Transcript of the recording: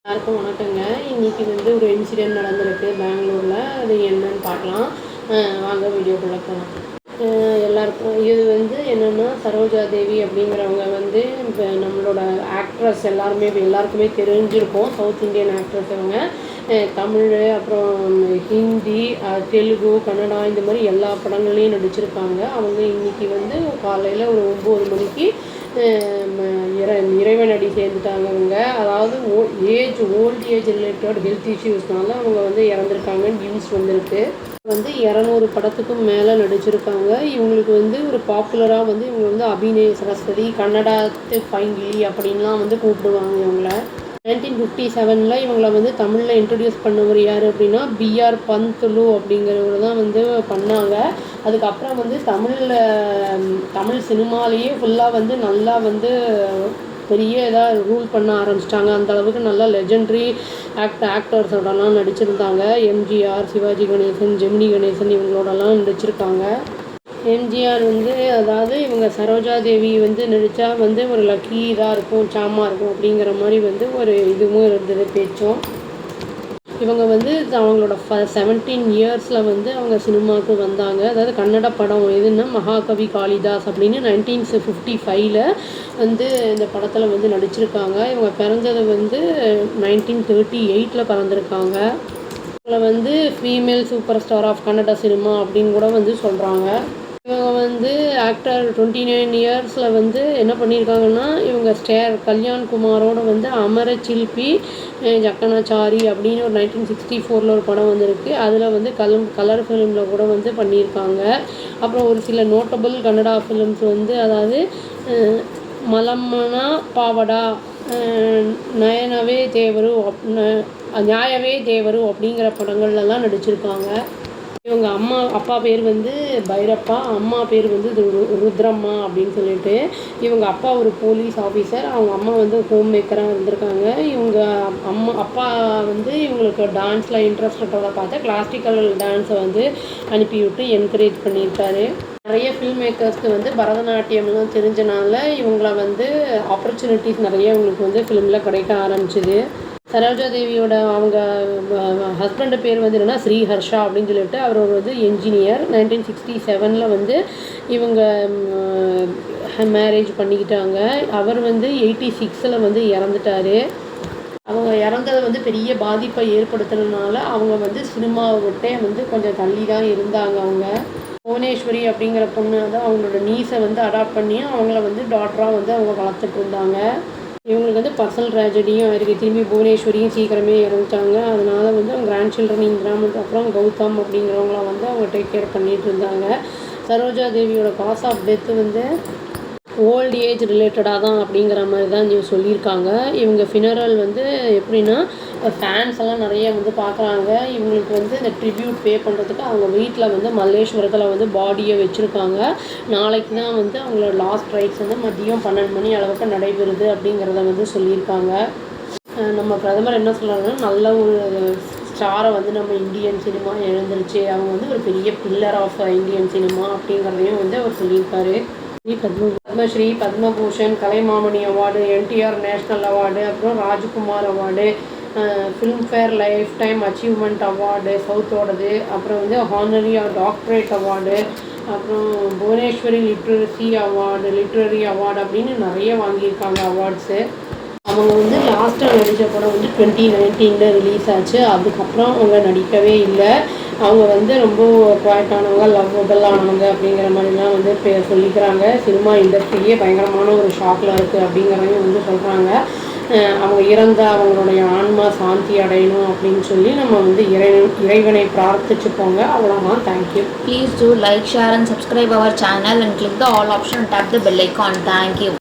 எல்லாருக்கும் வணக்கங்க. இன்றைக்கி ஒரு இன்சிடெண்ட் நடந்திருக்கு பெங்களூரில். அது என்னன்னு பார்க்கலாம். வாங்க வீடியோக்குள்ளே போகலாம். எல்லாருக்கும் இது என்னென்னா, சரோஜா தேவி அப்படிங்கிறவங்க இப்போ நம்மளோட ஆக்ட்ரஸ் எல்லாருக்குமே தெரிஞ்சிருக்கும். சவுத் இண்டியன் ஆக்ட்ரஸ் அவங்க. தமிழ், அப்புறம் ஹிந்தி, தெலுங்கு, கன்னடா இந்த மாதிரி எல்லா படங்கள்லேயும் நடிச்சிருக்காங்க. அவங்க இன்றைக்கி காலையில் ஒரு 9 மணிக்கு இறைவனடி சேர்ந்துட்டாங்க. அவங்க அதாவது ஓல்ட் ஏஜ் ரிலேட்டட் ஹெல்த் இஷ்யூஸ்னால அவங்க இறந்துருக்காங்க. நியூஸ் வந்திருக்கு. 200 படத்துக்கும் மேலே நடிச்சிருக்காங்க. இவங்களுக்கு ஒரு பாப்புலராக இவங்க அபிநய சரஸ்வதி, கன்னடாத்து பைங்கிலி அப்படின்லாம் கூப்பிடுவாங்க இவங்கள. 1957 இவங்களை தமிழில் இன்ட்ரடியூஸ் பண்ணவர் யார் அப்படின்னா பிஆர் பந்துலு அப்படிங்கிறவர் தான் பண்ணாங்க. அதுக்கப்புறம் தமிழ் சினிமாலேயே ஃபுல்லாக நல்லா பெரிய இதாக ரூல் பண்ண ஆரம்பிச்சிட்டாங்க. அந்தளவுக்கு நல்லா லெஜெண்ட்ரி ஆக்டர்ஸோடலாம் நடிச்சிருந்தாங்க. எம்ஜிஆர், சிவாஜி கணேசன், ஜெமினி கணேசன் இவங்களோடலாம் நடிச்சிருக்காங்க. எம்ஜிஆர் அதாவது இவங்க சரோஜா தேவி நடித்தா ஒரு லக்கி இதாக இருக்கும், சாமாக இருக்கும் அப்படிங்கிற மாதிரி ஒரு இதுவும் இருந்தது, பேச்சும். இவங்க அவங்களோட 17 இயர்ஸில் அவங்க சினிமாவுக்கு வந்தாங்க. அதாவது கன்னட படம் எதுன்னா மகாகவி காளிதாஸ் அப்படின்னு 1955 இந்த படத்தில் நடிச்சிருக்காங்க. இவங்க பிறந்தது 1938 பிறந்திருக்காங்க. இவங்களை female super star of Kannada cinema அப்படின்னு கூட சொல்கிறாங்க. இவங்க ஆக்டர் 29 இயர்ஸில் என்ன பண்ணியிருக்காங்கன்னா, இவங்க கல்யாண் குமாரோட அமர சில்பி ஜக்கனாச்சாரி அப்படின்னு ஒரு 1964 ஒரு படம் வந்திருக்கு. அதில் கலர் ஃபிலிமில் கூட பண்ணியிருக்காங்க. அப்புறம் ஒரு சில நோட்டபிள் கன்னடா ஃபிலிம்ஸ் அதாவது மலம்மனா பாவடா, நயனவே தேவரு, நியாயவே தேவரு அப்படிங்கிற படங்கள்லாம் நடிச்சிருக்காங்க. இவங்க அப்பா பேர் பைரப்பா, அம்மா பேர் ருத்ரம்மா அப்படின்னு சொல்லிட்டு. இவங்க அப்பா ஒரு போலீஸ் ஆஃபீஸர், அவங்க அம்மா ஹோம் மேக்கராக இருந்திருக்காங்க. இவங்க அப்பா இவங்களுக்கு டான்ஸில் இன்ட்ரெஸ்ட் இருக்கிறத பார்த்து கிளாசிக்கல் டான்ஸை அனுப்பிவிட்டு என்கரேஜ் பண்ணியிருக்காரு. நிறைய ஃபில்ம் மேக்கர்ஸ்க்கு பரதநாட்டியம்லாம் தெரிஞ்சனால இவங்கள ஆப்பர்ச்சுனிட்டிஸ் நிறைய இவங்களுக்கு ஃபிலிமில் கிடைக்க ஆரம்பிச்சிது. சரோஜா தேவியோட அவங்க ஹஸ்பண்டு பேர் என்னென்னா ஸ்ரீ ஹர்ஷா அப்படின்னு சொல்லிட்டு. அவர் ஒரு என்ஜினியர். 1967 இவங்க மேரேஜ் பண்ணிக்கிட்டாங்க. அவர் 86 இறந்துட்டார். அவங்க இறந்தது பெரிய பாதிப்பை ஏற்படுத்துறதுனால அவங்க சினிமாவை விட்டே கொஞ்சம் தள்ளி தான் இருந்தாங்க. அவங்க புவனேஸ்வரி அப்படிங்கிற பொண்ணு அவங்களோட நீஸை அடாப்ட் பண்ணி அவங்கள டாட்டராக அவங்க வளர்த்துட்டு இருந்தாங்க. இவங்களுக்கு பர்சனல் ட்ராஜடியும் ஆயிருக்கு. திரும்பி புவனேஸ்வரியும் சீக்கிரமே இறந்துட்டாங்க. அதனால் அவங்க கிராண்ட் சில்ட்ரன் இந்திராமன், அப்புறம் கௌதம் அப்படிங்கிறவங்களாம் அவங்க டேக் கேர் பண்ணிகிட்டு இருந்தாங்க. சரோஜா தேவியோட cause of death old age ரிலேட்டடாக தான் அப்படிங்கிற மாதிரி தான் சொல்லியிருக்காங்க. இவங்க ஃபினரல் எப்படின்னா ஃபேன்ஸ் எல்லாம் நிறைய பார்க்குறாங்க. இவங்களுக்கு இந்த ட்ரிபியூட் பே பண்ணுறதுக்கு அவங்க வீட்டில் மல்லேஸ்வரத்தில் பாடியை வச்சுருக்காங்க. நாளைக்கு தான் அவங்களோட லாஸ்ட் ரைட்ஸ் மதியம் 12 மணி அளவுக்கு நடைபெறுது அப்படிங்கிறத சொல்லியிருக்காங்க. நம்ம பிரதமர் என்ன சொல்கிறாங்கன்னா, நல்ல ஒரு ஸ்டாரை நம்ம இந்தியன் சினிமா எழுந்துருச்சு, அவங்க ஒரு பெரிய பில்லர் ஆஃப் இந்தியன் சினிமா அப்படிங்கிறதையும் அவர் சொல்லியிருக்காரு. Padma Shri, Padma Bhushan, Kalaimamani award, NTR national award, அப்புறம் Rajkumar award, Filmfare life time achievement award சவுத்தோடது, அப்புறம் ஹானரி டாக்டரேட் அவார்டு, அப்புறம் புவனேஸ்வரி லிட்ரரி அவார்டு அப்படின்னு நிறைய வாங்கியிருக்காங்க அவார்ட்ஸு. அவங்க லாஸ்ட்டாக நடித்த படம் 2019 ரிலீஸ் ஆச்சு. அதுக்கப்புறம் அவங்க நடிக்கவே இல்லை. அவங்க ரொம்ப குவாய்ட்டானவங்க, லவ்வபிள் ஆனவங்க அப்படிங்கிற மாதிரிலாம் சொல்லிக்கிறாங்க. சினிமா இண்டஸ்ட்ரியே பயங்கரமான ஒரு ஷாக்கில் இருக்குது அப்படிங்கிறதையும் சொல்கிறாங்க. அவங்க இறந்த அவங்களுடைய ஆன்மா சாந்தி அடையணும் அப்படின்னு சொல்லி நம்ம இறைவனை பிரார்த்திச்சுப்போங்க. அவ்வளோதான். Thank you. Please do like, share and subscribe our channel and click the all option and tap the bell icon. Thank you.